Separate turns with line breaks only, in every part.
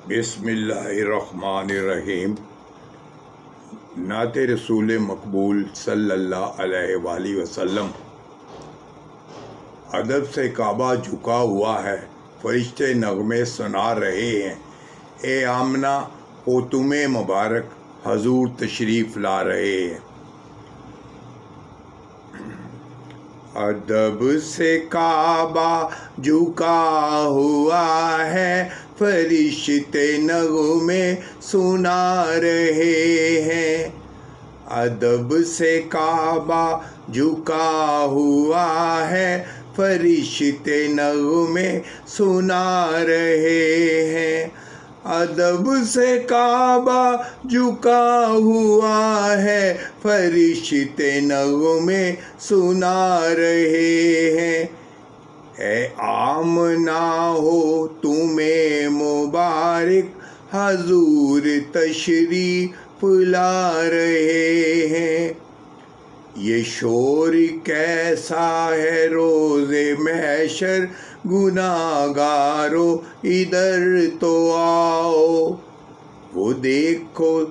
بسم اللہ الرحمن الرحیم۔ نعت رسول مقبول صلی اللہ علیہ وآلہ وسلم۔ ادب سے کعبہ جھکا ہوا ہے، فرشتے نغمے سنا رہے ہیں، اے آمنہ ہو تمہیں مبارک، حضور تشریف لا رہے ہیں۔ ادب سے کعبہ جھکا ہوا ہے، فرشتے نغمے سنا رہے ہیں۔ ادب سے کعبہ جھکا ہوا ہے، فرشتے نغمے سنا رہے ہیں۔ ادب سے کعبہ جھکا ہوا ہے، فرشتے نغمے سنا رہے ہیں۔ اے آمنہ ہو تمہیں مبارک، حضور تشریف لا رہے ہیں۔ یہ شور کیسا ہے روز محشر، گناہگارو ادھر تو آؤ۔ وہ دیکھو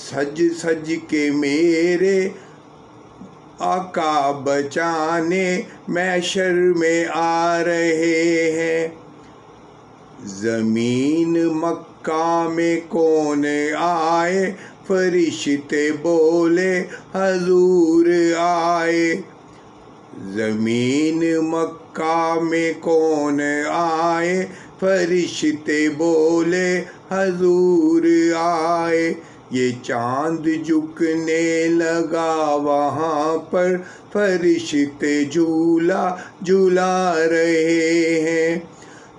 سج سج کے میرے آقا بچانے محشر میں آ رہے ہیں۔ زمین مکہ میں کون آئے، فرشتے بولے حضور آئے۔ زمین مکہ میں کون آئے، فرشتے بولے حضور آئے۔ یہ چاند جھکنے لگا وہاں پر، فرشتے جھولا جھلا رہے ہیں۔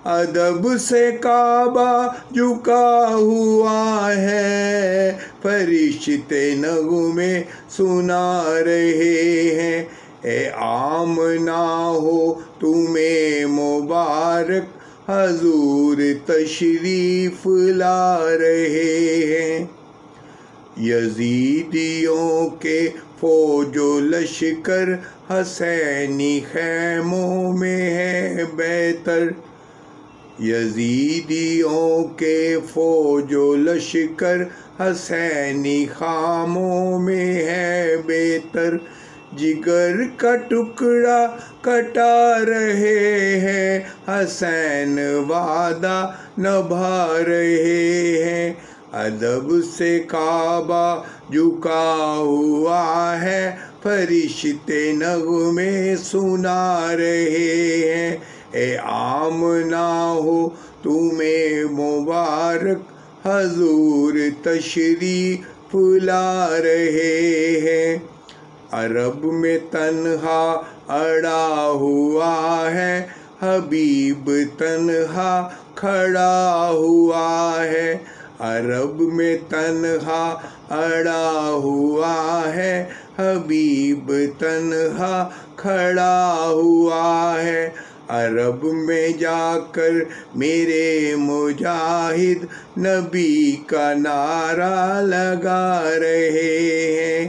ادب سے کعبہ جھکا ہوا ہے، فرشتے نغمے سنا رہے ہیں۔ اے آمنہ ہو تمہیں مبارک، حضور تشریف لا رہے ہیں۔ یزیدیوں کے فوج و لشکر، حسینی خیموں میں ہے بہتر۔ یزیدیوں کے فوج و لشکر، حسینی خیموں میں ہے بہتر۔ جگر کا ٹکڑا کٹا رہے ہیں، حسین وعدہ نبھا رہے ہیں۔ ادب سے کعبہ جھکا ہوا ہے، فرشتے نغمے سنا رہے ہیں۔ اے آمنہ ہو تمہیں مبارک، حضور تشریف لا رہے ہیں۔ عرب میں تنہا اڑا ہوا ہے، حبیب تنہا کھڑا ہوا ہے۔ عرب میں تنہا اڑا ہوا ہے، حبیب تنہا کھڑا ہوا ہے۔ عرب میں جا کر میرے مجاہد، نبی کا نعرہ لگا رہے ہیں۔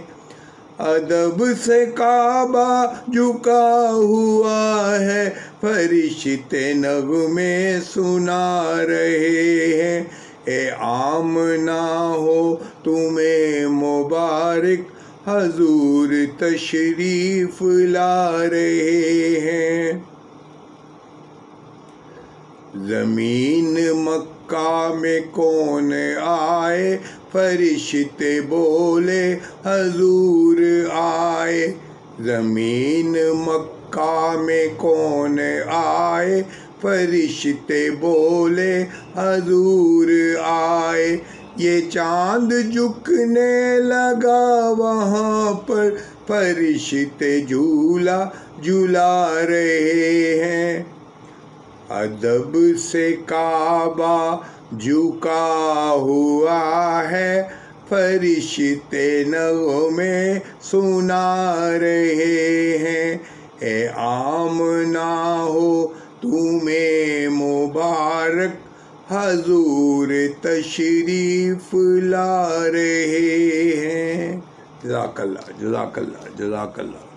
ادب سے کعبہ جھکا ہوا ہے، فرشتے نغمے سنا رہے ہیں۔ اے آمنہ ہو تمہیں مبارک، حضور تشریف لا رہے ہیں۔ زمین مکہ میں کون آئے، فرشتے بولے حضور آئے۔ زمین مکہ میں کون آئے، فرشتے بولے حضور آئے۔ یہ چاند جھکنے لگا وہاں پر، فرشتے جھولا جھلا رہے ہیں۔ ادب سے کعبہ جھکا ہوا ہے، فرشتے نغمے سنا رہے ہیں۔ اے آمنہ ہو تمہیں مبارک، حضور تشریف لا رہے ہیں۔ جزاک اللہ، جزاک اللہ، جزاک اللہ۔